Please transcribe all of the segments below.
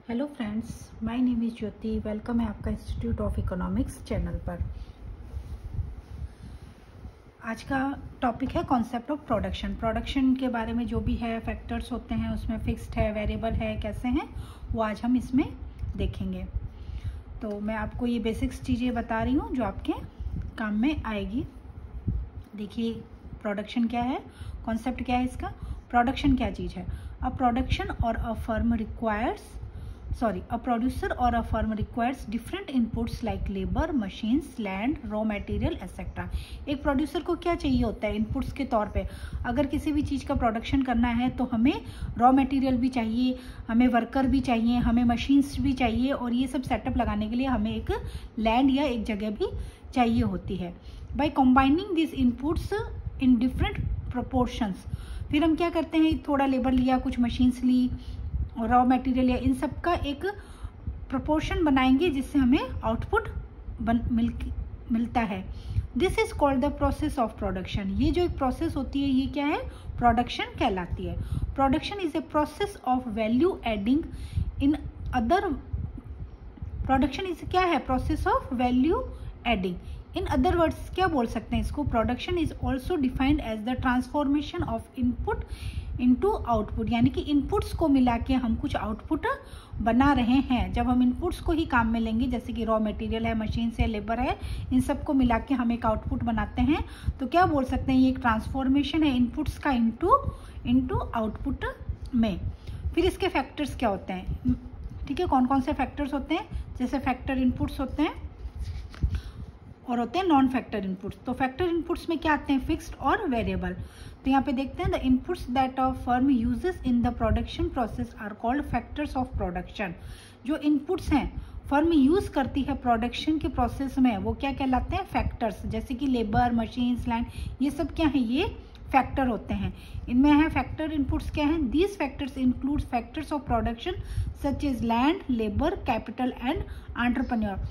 Hello friends, my name is Jyoti. Welcome है आपका institute of economics channel पर। आज का टॉपिक है कॉन्सेप्ट ऑफ प्रोडक्शन। प्रोडक्शन के बारे में जो भी है फैक्टर्स होते हैं उसमें फिक्स्ड है, वेरिएबल है, कैसे हैं वो आज हम इसमें देखेंगे। तो मैं आपको ये बेसिक्स चीज़ें बता रही हूँ जो आपके काम में आएगी। देखिए प्रोडक्शन क्या है, कॉन्सेप्ट क्या है इसका। प्रोडक्शन क्या चीज़ है? अ प्रोडक्शन और a firm requires a producer or a firm requires different inputs like labor, machines, land, raw material, etc. एक प्रोड्यूसर को क्या चाहिए होता है इनपुट्स के तौर पे? अगर किसी भी चीज़ का प्रोडक्शन करना है तो हमें रॉ मटेरियल भी चाहिए, हमें वर्कर भी चाहिए, हमें मशीन्स भी चाहिए, और ये सब सेटअप लगाने के लिए हमें एक लैंड या एक जगह भी चाहिए होती है। By combining this inputs in different proportions, फिर हम क्या करते हैं, थोड़ा लेबर लिया, कुछ मशीन्स ली, रॉ मटेरियल या इन सब का एक प्रोपोर्शन बनाएंगे जिससे हमें आउटपुट मिलता है। This is called the process of production. ये जो एक प्रोसेस होती है ये क्या है? प्रोडक्शन कहलाती है। Production is a process of value adding in other. Production is क्या है? Process of value adding. In other words क्या बोल सकते हैं इसको? Production is also defined as the transformation of input into output, यानी कि इनपुट्स को मिला के हम कुछ आउटपुट बना रहे हैं। जब हम इनपुट्स को ही काम में लेंगे, जैसे कि रॉ मटेरियल है, मशीन है, लेबर है, इन सब को मिला के हम एक आउटपुट बनाते हैं, तो क्या बोल सकते हैं? ये एक ट्रांसफॉर्मेशन है इनपुट्स का इनटू आउटपुट में। फिर इसके फैक्टर्स क्या होते हैं? ठीक है, कौन कौन से फैक्टर्स होते हैं? जैसे फैक्टर इनपुट्स होते हैं और होते हैं नॉन फैक्टर इनपुट्स। तो फैक्टर इनपुट्स में क्या आते हैं? फिक्स्ड और वेरिएबल। तो यहाँ पे देखते हैं the inputs that a firm uses in the production process are called factors of production. जो इनपुट्स हैं फर्म यूज करती है प्रोडक्शन के प्रोसेस में वो क्या कहलाते हैं? फैक्टर्स। जैसे कि लेबर, मशीन्स, लैंड, ये सब क्या है? ये फैक्टर होते हैं। इनमें है फैक्टर इनपुट्स क्या हैं? These factors include factors of production such as land, labour, capital and entrepreneur.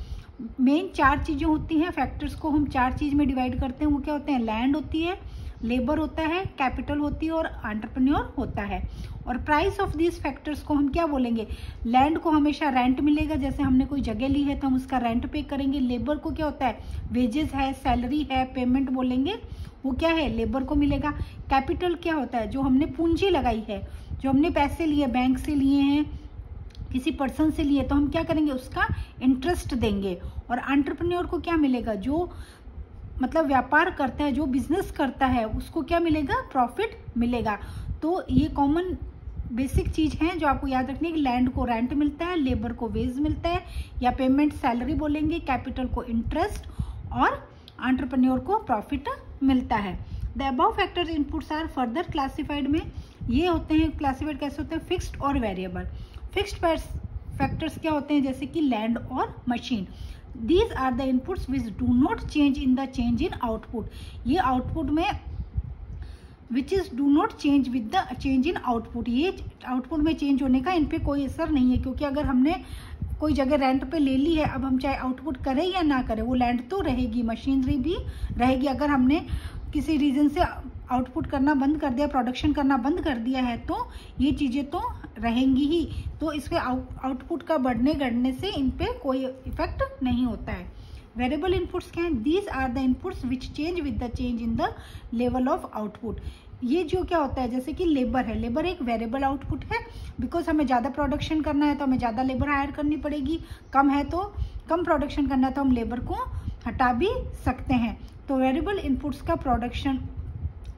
मेन चार चीज़ें होती हैं, फैक्टर्स को हम चार चीज़ में डिवाइड करते हैं। वो क्या होते हैं? लैंड होती है, लेबर होता है, कैपिटल होती है और एंटरप्रेन्योर होता है। और प्राइस ऑफ दीज फैक्टर्स को हम क्या बोलेंगे? लैंड को हमेशा रेंट मिलेगा, जैसे हमने कोई जगह ली है तो हम उसका रेंट पे करेंगे। लेबर को क्या होता है? वेजेस है, सैलरी है, पेमेंट बोलेंगे, वो क्या है? लेबर को मिलेगा। कैपिटल क्या होता है? जो हमने पूंजी लगाई है, जो हमने पैसे लिए, बैंक से लिए हैं, किसी पर्सन से लिए, तो हम क्या करेंगे? उसका इंटरेस्ट देंगे। और एंटरप्रेन्योर को क्या मिलेगा? जो मतलब व्यापार करता है, जो बिजनेस करता है, उसको क्या मिलेगा? प्रॉफिट मिलेगा। तो ये कॉमन बेसिक चीज है जो आपको याद रखनी है कि लैंड को रेंट मिलता है, लेबर को वेज मिलता है या पेमेंट सैलरी बोलेंगे, कैपिटल को इंटरेस्ट और एंटरप्रेन्योर को प्रॉफिट मिलता है। The above factors inputs are further classified में ये होते हैं, क्लासिफाइड कैसे होते हैं? फिक्स्ड और वेरिएबल। फिक्स्ड फैक्टर्स क्या होते हैं? जैसे कि लैंड और machine. These are the inputs which do not change in the change in output. ये आउटपुट में which is do not change with the change in output, ये आउटपुट में चेंज होने का इन पे कोई असर नहीं है, क्योंकि अगर हमने कोई जगह रेंट पे ले ली है, अब हम चाहे आउटपुट करें या ना करें वो लैंड तो रहेगी, मशीनरी भी रहेगी। अगर हमने किसी रीजन से आउटपुट करना बंद कर दिया, प्रोडक्शन करना बंद कर दिया है, तो ये चीज़ें तो रहेंगी ही। तो इसके आउटपुट का बढ़ने घटने से इन पे कोई इफेक्ट नहीं होता है। वेरिएबल इनपुट्स क्या हैं? These are the inputs which change with the change in the level of output. ये जो क्या होता है, जैसे कि लेबर है, लेबर एक वेरिएबल आउटपुट है, बिकॉज हमें ज़्यादा प्रोडक्शन करना है तो हमें ज़्यादा लेबर हायर करनी पड़ेगी, कम है तो कम प्रोडक्शन करना है तो हम लेबर को हटा भी सकते हैं। तो वेरिएबल इनपुट्स का प्रोडक्शन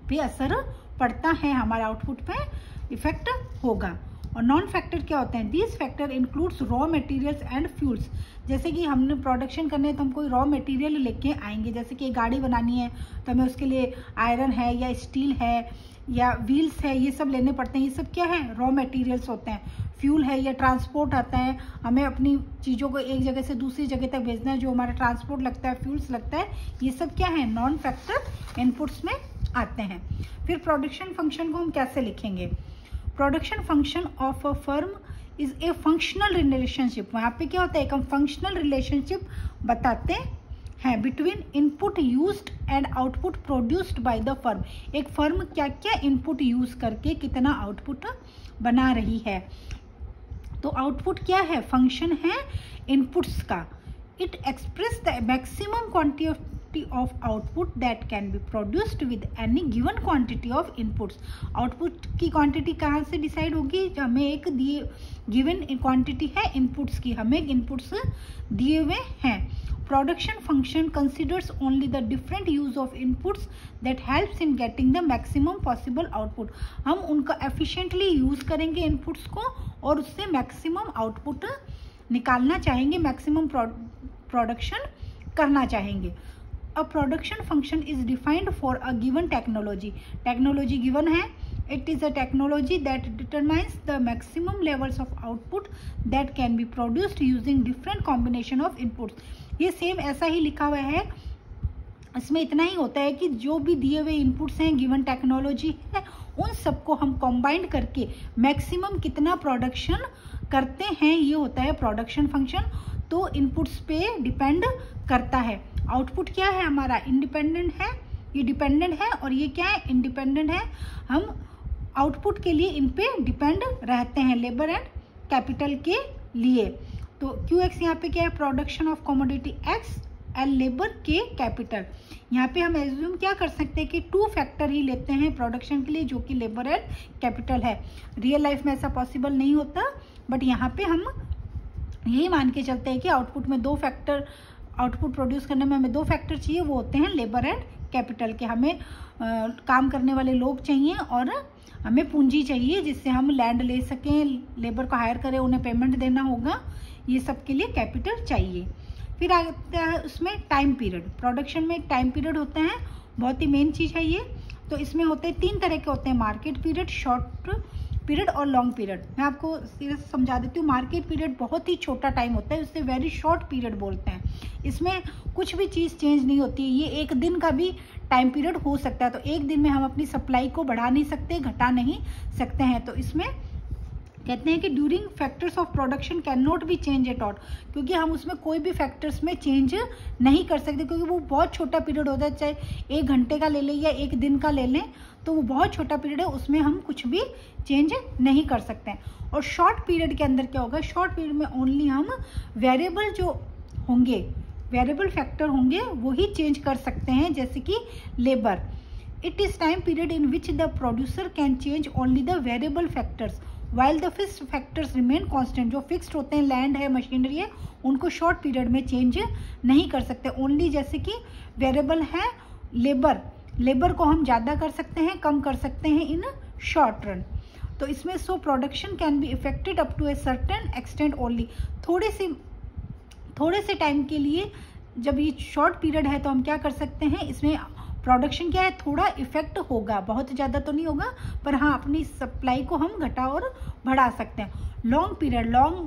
पे असर पड़ता है, हमारे आउटपुट पे इफेक्ट होगा। और नॉन फैक्टर क्या होते हैं? These factor includes raw materials and fuels. जैसे कि हमने प्रोडक्शन करने है तो हम कोई रॉ मटेरियल लेके आएंगे, जैसे कि गाड़ी बनानी है तो हमें उसके लिए आयरन है या स्टील है या व्हील्स है, ये सब लेने पड़ते हैं। ये सब क्या है? रॉ मटेरियल्स होते हैं। फ्यूल है या ट्रांसपोर्ट आता है, हमें अपनी चीज़ों को एक जगह से दूसरी जगह तक भेजना है, जो हमारा ट्रांसपोर्ट लगता है, फ्यूल्स लगता है, ये सब क्या है? नॉन फैक्टर इनपुट्स में आते हैं। फिर प्रोडक्शन फंक्शन को हम कैसे लिखेंगे? Production function of a firm is a functional relationship. वहाँ पे क्या होता है? एक हम फंक्शनल रिलेशनशिप बताते हैं between input used and output produced by the firm. एक फर्म क्या क्या इनपुट यूज करके कितना आउटपुट बना रही है। तो आउटपुट क्या है, फंक्शन है इनपुट्स का। It express the maximum quantity of output that can be produced with any given quantity of inputs. Output की क्वांटिटी कहाँ से डिसाइड होगी, हमें एक दिए गिवन क्वांटिटी है इनपुट्स की, हमें इनपुट्स दिए हुए हैं। Production function considers only the different use of inputs that helps in getting the maximum possible output. हम उनका एफिशिएंटली यूज करेंगे इनपुट्स को और उससे मैक्सिमम आउटपुट निकालना चाहेंगे, मैक्सिमम प्रोडक्शन करना चाहेंगे। A production function is defined for a given technology. Technology given है, it is a technology that determines the maximum levels of output that can be produced using different combination of inputs। ये same ऐसा ही लिखा हुआ है, इसमें इतना ही होता है कि जो भी दिए हुए इनपुट्स हैं, गिवन टेक्नोलॉजी है, उन सबको हम कंबाइन करके मैक्सिमम कितना प्रोडक्शन करते हैं, ये होता है प्रोडक्शन फंक्शन। तो इनपुट्स पे डिपेंड करता है। आउटपुट क्या है हमारा, इंडिपेंडेंट है, ये डिपेंडेंट है, और ये क्या है, इंडिपेंडेंट है। हम आउटपुट के लिए इन पे डिपेंड रहते हैं, लेबर एंड कैपिटल के लिए। तो क्यू एक्स यहाँ पे क्या है, production of commodity x and labour के कैपिटल। यहाँ पे हम एज्यूम क्या कर सकते हैं कि 2 फैक्टर ही लेते हैं प्रोडक्शन के लिए, जो कि लेबर एंड कैपिटल है। रियल लाइफ में ऐसा पॉसिबल नहीं होता, बट यहाँ पे हम यही मान के चलते हैं कि आउटपुट में 2 फैक्टर, आउटपुट प्रोड्यूस करने में हमें 2 फैक्टर चाहिए, वो होते हैं लेबर एंड कैपिटल के। हमें काम करने वाले लोग चाहिए और हमें पूंजी चाहिए जिससे हम लैंड ले सकें, लेबर को हायर करें, उन्हें पेमेंट देना होगा, ये सब के लिए कैपिटल चाहिए। फिर आता है उसमें टाइम पीरियड। प्रोडक्शन में एक टाइम पीरियड होता है, बहुत ही मेन चीज़ है ये। तो इसमें होते हैं 3 तरह के होते हैं, मार्केट पीरियड, शॉर्ट पीरियड और लॉन्ग पीरियड। मैं आपको सीरियस समझा देती हूँ। मार्केट पीरियड बहुत ही छोटा टाइम होता है, उससे वेरी शॉर्ट पीरियड बोलते हैं। इसमें कुछ भी चीज़ चेंज नहीं होती है, ये 1 दिन का भी टाइम पीरियड हो सकता है। तो 1 दिन में हम अपनी सप्लाई को बढ़ा नहीं सकते, घटा नहीं सकते हैं। तो इसमें कहते हैं कि during factors of production can not be change at all, क्योंकि हम उसमें कोई भी फैक्टर्स में चेंज नहीं कर सकते, क्योंकि वो बहुत छोटा पीरियड होता है। चाहे 1 घंटे का ले लें या 1 दिन का ले लें, तो वो बहुत छोटा पीरियड है, उसमें हम कुछ भी चेंज नहीं कर सकते हैं। और शॉर्ट पीरियड के अंदर क्या होगा, शॉर्ट पीरियड में ओनली हम वेरिएबल जो होंगे, वेरिएबल फैक्टर होंगे, वो ही चेंज कर सकते हैं, जैसे कि labour. It is time period in which the producer can change only the variable factors while the fixed factors remain constant. जो फिक्स्ड होते हैं, लैंड है, मशीनरी है, उनको शॉर्ट पीरियड में चेंज नहीं कर सकते। ओनली जैसे कि वेरिएबल है लेबर, लेबर को हम ज़्यादा कर सकते हैं, कम कर सकते हैं इन शॉर्ट रन। तो इसमें so production can be affected up to a certain extent only. थोड़े से टाइम के लिए, जब ये शॉर्ट पीरियड है, तो हम क्या कर सकते हैं, इसमें प्रोडक्शन क्या है, थोड़ा इफेक्ट होगा, बहुत ज़्यादा तो नहीं होगा, पर हाँ अपनी सप्लाई को हम घटा और बढ़ा सकते हैं। लॉन्ग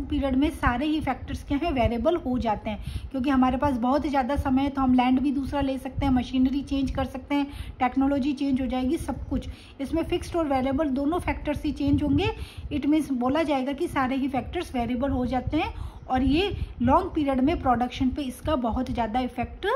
पीरियड में सारे ही फैक्टर्स क्या हैं, वेरिएबल हो जाते हैं, क्योंकि हमारे पास बहुत ज़्यादा समय है, तो हम लैंड भी दूसरा ले सकते हैं, मशीनरी चेंज कर सकते हैं, टेक्नोलॉजी चेंज हो जाएगी, सब कुछ। इसमें फिक्स्ड और वेरिएबल दोनों फैक्टर्स ही चेंज होंगे। इट मीन्स बोला जाएगा कि सारे ही फैक्टर्स वेरिएबल हो जाते हैं, और ये लॉन्ग पीरियड में प्रोडक्शन पे इसका बहुत ज़्यादा इफेक्ट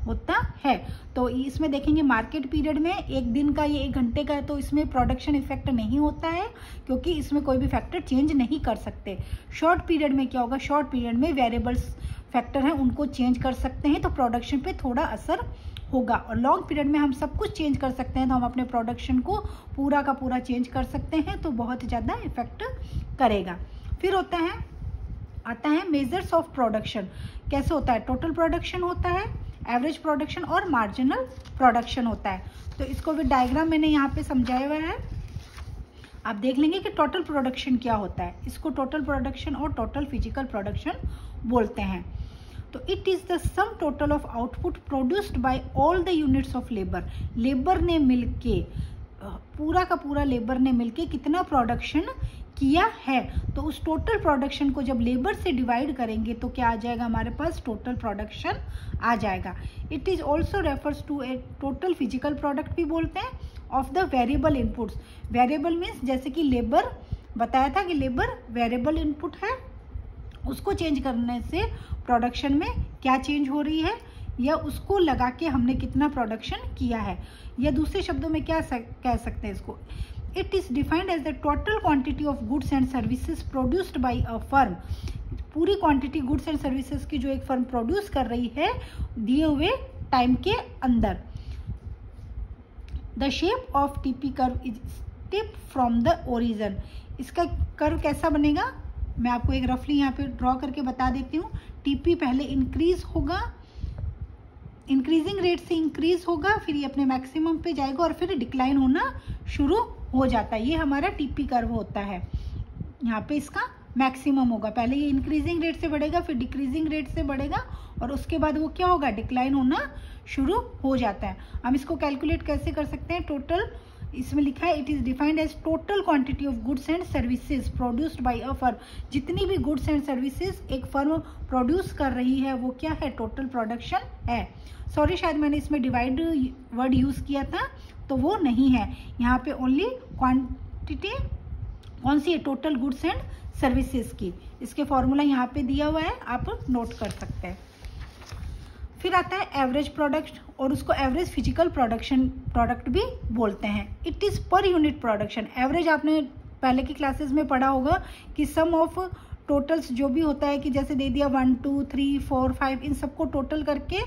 होता है। तो इसमें देखेंगे मार्केट पीरियड में 1 दिन का, ये 1 घंटे का है, तो इसमें प्रोडक्शन इफेक्ट नहीं होता है, क्योंकि इसमें कोई भी फैक्टर चेंज नहीं कर सकते। शॉर्ट पीरियड में क्या होगा, शॉर्ट पीरियड में वेरिएबल्स फैक्टर हैं, उनको चेंज कर सकते हैं, तो प्रोडक्शन पे थोड़ा असर होगा। और लॉन्ग पीरियड में हम सब कुछ चेंज कर सकते हैं, तो हम अपने प्रोडक्शन को पूरा का पूरा चेंज कर सकते हैं, तो बहुत ज़्यादा इफेक्ट करेगा। फिर आता है मेजर्स ऑफ प्रोडक्शन। कैसे होता है, टोटल प्रोडक्शन होता है, एवरेज प्रोडक्शन और मार्जिनल प्रोडक्शन होता है। तो इसको भी डायग्राम मैंने यहाँ पे समझाया हुआ है, आप देख लेंगे कि टोटल प्रोडक्शन क्या होता है। इसको टोटल प्रोडक्शन और टोटल फिजिकल प्रोडक्शन बोलते हैं। तो it is the sum total of output produced by all the units of labour. Labour ने मिलके, पूरा का पूरा लेबर ने मिलके कितना प्रोडक्शन किया है, तो उस टोटल प्रोडक्शन को जब लेबर से डिवाइड करेंगे तो क्या आ जाएगा, हमारे पास टोटल प्रोडक्शन आ जाएगा। It is also refers to a total physical product भी बोलते हैं of the variable inputs. Variable means जैसे कि लेबर, बताया था कि लेबर वेरिएबल इनपुट है, उसको चेंज करने से प्रोडक्शन में क्या चेंज हो रही है, या उसको लगा के हमने कितना प्रोडक्शन किया है, या दूसरे शब्दों में क्या कह सकते हैं इसको, it is defined as the total quantity of goods and services produced by a firm. पूरी क्वांटिटी गुड्स एंड सर्विसेज की जो एक फर्म प्रोड्यूस कर रही है दिए हुए टाइम के अंदर। The shape of TP curve is step from the origin. इसका कर्व कैसा बनेगा मैं आपको एक रफली यहाँ पे ड्रॉ करके बता देती हूँ। टीपी पहले इंक्रीज होगा, इंक्रीजिंग रेट से इंक्रीज होगा, फिर ये अपने मैक्सिमम पे जाएगा और फिर डिक्लाइन होना शुरू हो जाता है। ये हमारा टीपी कर्व होता है। यहाँ पे इसका मैक्सिमम होगा, पहले ये इंक्रीजिंग रेट से बढ़ेगा, फिर डिक्रीजिंग रेट से बढ़ेगा और उसके बाद वो क्या होगा, डिक्लाइन होना शुरू हो जाता है। हम इसको कैलकुलेट कैसे कर सकते हैं, टोटल इसमें लिखा है it is defined as total quantity of goods and services produced by a firm. जितनी भी गुड्स एंड सर्विसेज एक फर्म प्रोड्यूस कर रही है वो क्या है, टोटल प्रोडक्शन है। सॉरी शायद मैंने इसमें डिवाइड वर्ड यूज किया था तो वो नहीं है, यहाँ पे ओनली क्वांटिटी कौन सी है, टोटल गुड्स एंड सर्विसेज की। इसके फॉर्मूला यहाँ पे दिया हुआ है, आप नोट कर सकते हैं। फिर आता है एवरेज प्रोडक्ट और उसको एवरेज फिजिकल प्रोडक्ट भी बोलते हैं। It is per unit production. Average आपने पहले की क्लासेस में पढ़ा होगा कि सम ऑफ टोटल्स जो भी होता है कि जैसे दे दिया 1 2 3 4 5 इन सबको टोटल करके,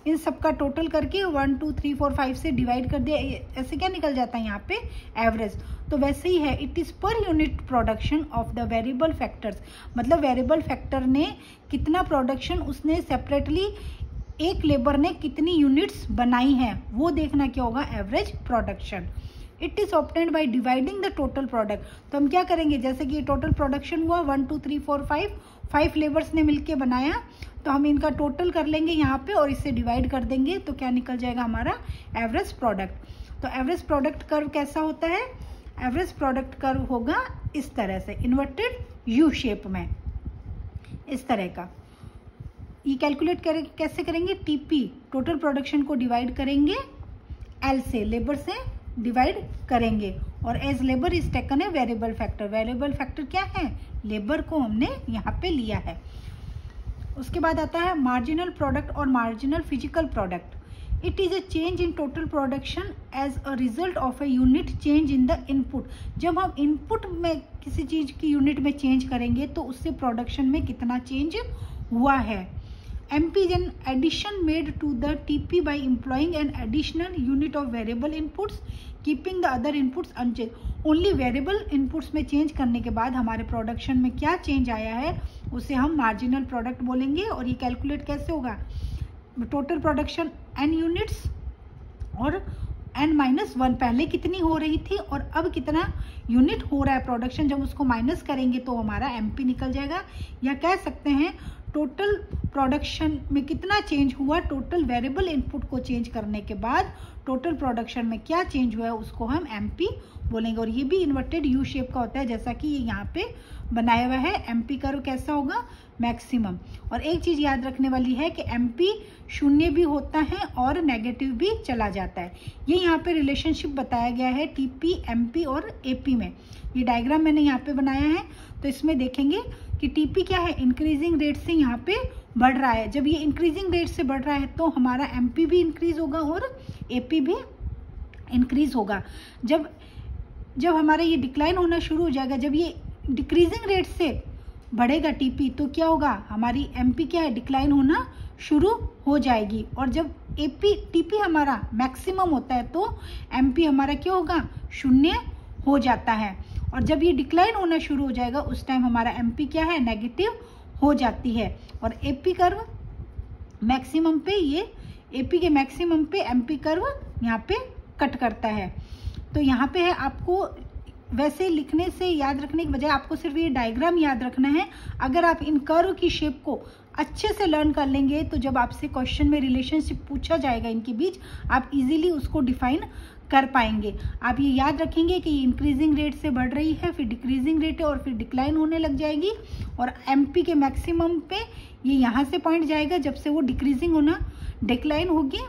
इन सबका टोटल करके 1 2 3 4 5 से डिवाइड कर दिया, ऐसे क्या निकल जाता है यहाँ पे एवरेज। तो वैसे ही है, it is per unit production of the variable factors. मतलब वेरिएबल फैक्टर ने कितना प्रोडक्शन उसने सेपरेटली, एक लेबर ने कितनी यूनिट्स बनाई हैं वो देखना क्या होगा, average production. It is obtained by dividing the total product. तो हम क्या करेंगे, जैसे कि टोटल प्रोडक्शन हुआ 1 2 3 4 5 लेबर्स ने मिलके बनाया, तो हम इनका टोटल कर लेंगे यहाँ पे और इससे डिवाइड कर देंगे तो क्या निकल जाएगा हमारा एवरेज प्रोडक्ट। तो एवरेज प्रोडक्ट कर्व कैसा होता है, एवरेज प्रोडक्ट कर्व होगा इस तरह से, इन्वर्टेड यू शेप में, इस तरह का। ये कैलकुलेट कैसे करेंगे, टीपी टोटल प्रोडक्शन को डिवाइड करेंगे एल से, लेबर से डिवाइड करेंगे और as labour is taken a variable factor. Variable factor क्या है, लेबर को हमने यहाँ पे लिया है। उसके बाद आता है मार्जिनल प्रोडक्ट और marginal physical product. It is a change in total production as a result of a unit change in the input. जब हम इनपुट में किसी चीज की यूनिट में चेंज करेंगे तो उससे प्रोडक्शन में कितना चेंज हुआ है। MP is an addition made to the TP by employing an additional unit of variable inputs, keeping the other inputs unchanged. Only variable inputs में चेंज करने के बाद हमारे प्रोडक्शन में क्या चेंज आया है उसे हम मार्जिनल प्रोडक्ट बोलेंगे। और ये कैलकुलेट कैसे होगा, टोटल प्रोडक्शन n यूनिट्स और n-1 पहले कितनी हो रही थी और अब कितना यूनिट हो रहा है प्रोडक्शन, जब उसको माइनस करेंगे तो हमारा MP निकल जाएगा। या कह सकते हैं टोटल प्रोडक्शन में कितना चेंज हुआ, टोटल वेरिएबल इनपुट को चेंज करने के बाद टोटल प्रोडक्शन में क्या चेंज हुआ है उसको हम MP बोलेंगे। और ये भी इन्वर्टेड यू शेप का होता है जैसा कि ये यहाँ पे बनाया हुआ है। MP कर्व कैसा होगा, मैक्सिमम। और एक चीज याद रखने वाली है कि MP शून्य भी होता है और नेगेटिव भी चला जाता है। ये यहाँ पे रिलेशनशिप बताया गया है TP, MP और AP में। ये डायग्राम मैंने यहाँ पे बनाया है तो इसमें देखेंगे कि TP क्या है, इंक्रीजिंग रेट से यहाँ पे बढ़ रहा है। जब ये इंक्रीजिंग रेट से बढ़ रहा है तो हमारा MP भी इंक्रीज होगा और AP भी इंक्रीज होगा। जब हमारा ये डिक्लाइन होना शुरू हो जाएगा, जब ये डिक्रीजिंग रेट से बढ़ेगा TP तो क्या होगा, हमारी MP क्या है, डिक्लाइन होना शुरू हो जाएगी। और जब TP हमारा मैक्सिमम होता है तो MP हमारा क्या होगा, शून्य हो जाता है। और जब ये डिक्लाइन होना शुरू हो जाएगा उस टाइम हमारा MP क्या है, नेगेटिव हो जाती है। और AP कर्व मैक्सिमम पे, ये AP के मैक्सिमम पे MP कर्व यहाँ पे कट करता है। तो यहाँ पे है, आपको वैसे लिखने से याद रखने के बजाय आपको सिर्फ ये डायग्राम याद रखना है। अगर आप इन कर्व की शेप को अच्छे से लर्न कर लेंगे तो जब आपसे क्वेश्चन में रिलेशनशिप पूछा जाएगा इनके बीच, आप इजीली उसको डिफाइन कर पाएंगे। आप ये याद रखेंगे कि इंक्रीजिंग रेट से बढ़ रही है, फिर डिक्रीजिंग रेट है और फिर डिक्लाइन होने लग जाएगी। और MP के मैक्सिमम पे ये यहाँ से पॉइंट जाएगा जब से वो डिक्रीजिंग होना, डिक्लाइन होगी।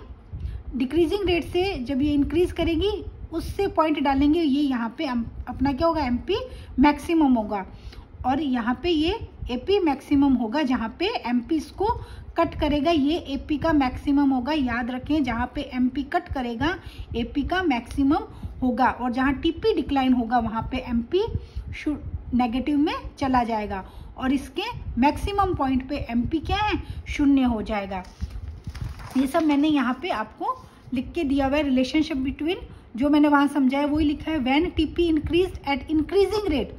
डिक्रीजिंग रेट से जब ये इंक्रीज करेगी उससे पॉइंट डालेंगे, ये यहाँ पे अपना क्या होगा, MP मैक्सिमम होगा। और यहाँ पे ये AP मैक्सिमम होगा, जहाँ पे MP इसको कट करेगा ये AP का मैक्सिमम होगा। याद रखें, जहाँ पे MP कट करेगा AP का मैक्सिमम होगा और जहाँ टीपी डिक्लाइन होगा वहाँ पे एमपी नेगेटिव में चला जाएगा और इसके मैक्सिमम पॉइंट पे एमपी क्या है, 0 हो जाएगा। ये सब मैंने यहाँ पे आपको लिख के दिया हुआ है। रिलेशनशिप बिटवीन जो मैंने वहाँ समझाया वही लिखा है। When TP increase at increasing rate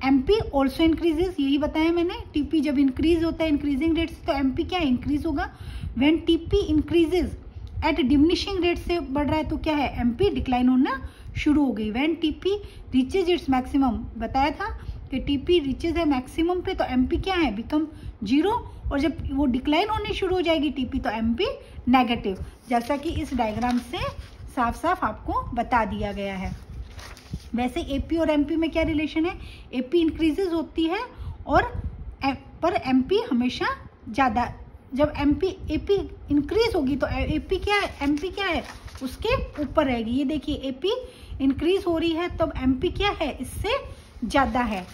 MP also increases, यही बताया मैंने। टीपी जब इंक्रीज होता है इंक्रीजिंग रेट से तो एमपी क्या है, इंक्रीज होगा। When TP increases at diminishing rate से बढ़ रहा है तो क्या है, एमपी डिक्लाइन होना शुरू हो गई। When TP reaches its maximum, बताया था कि टीपी रीचेज है मैक्सिमम पे तो एमपी क्या है, बिकम 0 और जब वो डिक्लाइन होनी शुरू हो जाएगी टीपी तो एमपी नेगेटिव, जैसा कि इस डायग्राम से साफ साफ आपको बता दिया गया है। वैसे एपी और एमपी में क्या रिलेशन है, एपी इंक्रीजेज होती है और पर एमपी हमेशा ज़्यादा, जब एपी इंक्रीज होगी तो एपी क्या है, एमपी क्या है, उसके ऊपर रहेगी। ये देखिए एपी इंक्रीज हो रही है तब एमपी क्या है, इससे ज़्यादा है।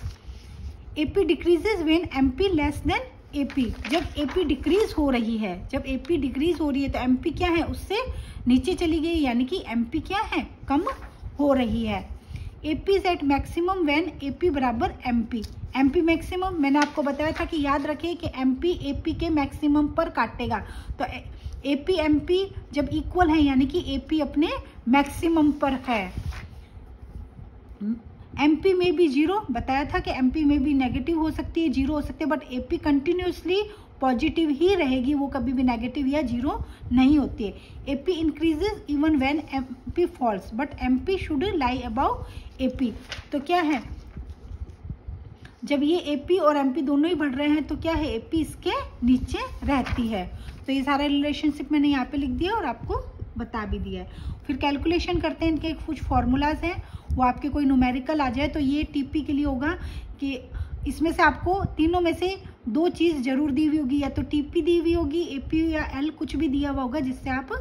AP decreases when MP less than AP, जब एपी डिक्रीज हो रही है, जब एपी डिक्रीज हो रही है तो एमपी क्या है, उससे नीचे चली गई, यानी कि एमपी क्या है, कम हो रही है। AP is at maximum when AP बराबर एमपी, एमपी मैक्सिमम मैंने आपको बताया था कि याद रखिए कि एमपी एपी के मैक्सिमम पर काटेगा, तो एपी एमपी जब इक्वल है यानी कि एपी अपने मैक्सिमम पर है। एमपी में भी 0, बताया था कि एमपी में भी नेगेटिव हो सकती है, 0 हो सकती है, बट एपी कंटिन्यूसली पॉजिटिव ही रहेगी, वो कभी भी नेगेटिव या 0 नहीं होती है। AP increases even when MP falls but MP should lie above AP, तो क्या है, जब ये एपी और एमपी दोनों ही बढ़ रहे हैं तो क्या है, एपी इसके नीचे रहती है। तो ये सारा रिलेशनशिप मैंने यहाँ पे लिख दिया और आपको बता भी दिया है। फिर कैलकुलेशन करते हैं, इनके कुछ फॉर्मूलाज हैं, वो आपके कोई न्यूमेरिकल आ जाए तो ये टीपी के लिए होगा कि इसमें से आपको तीनों में से 2 चीज़ जरूर दी हुई होगी, या तो टीपी दी हुई होगी, एपी या एल कुछ भी दिया हुआ होगा जिससे आप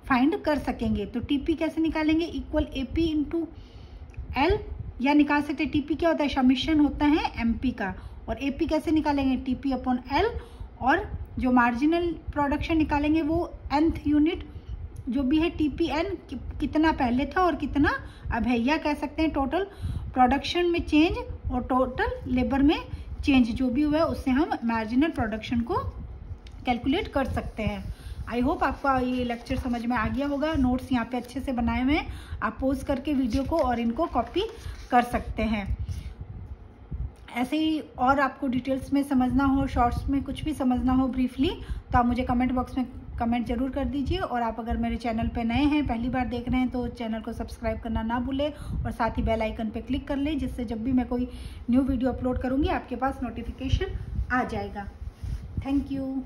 फाइंड कर सकेंगे। तो टीपी कैसे निकालेंगे, इक्वल एपी इंटू एल, या निकाल सकते टीपी क्या होता है, समिशन होता है एमपी का, और एपी कैसे निकालेंगे, टीपी अपॉन एल, और जो मार्जिनल प्रोडक्शन निकालेंगे वो nth यूनिट जो भी है टीपी एन कितना पहले था और कितना अब है, या कह सकते हैं टोटल प्रोडक्शन में चेंज और टोटल लेबर में चेंज जो भी हुआ है उससे हम मार्जिनल प्रोडक्शन को कैलकुलेट कर सकते हैं। आई होप आपका ये लेक्चर समझ में आ गया होगा। नोट्स यहाँ पे अच्छे से बनाए हुए हैं, आप पोज करके वीडियो को और इनको कॉपी कर सकते हैं। ऐसे ही और आपको डिटेल्स में समझना हो, शॉर्ट्स में कुछ भी समझना हो ब्रीफली, तो आप मुझे कमेंट बॉक्स में कमेंट जरूर कर दीजिए। और आप अगर मेरे चैनल पे नए हैं, पहली बार देख रहे हैं, तो चैनल को सब्सक्राइब करना ना भूलें और साथ ही बेल आइकन पे क्लिक कर लें, जिससे जब भी मैं कोई न्यू वीडियो अपलोड करूँगी आपके पास नोटिफिकेशन आ जाएगा। Thank you.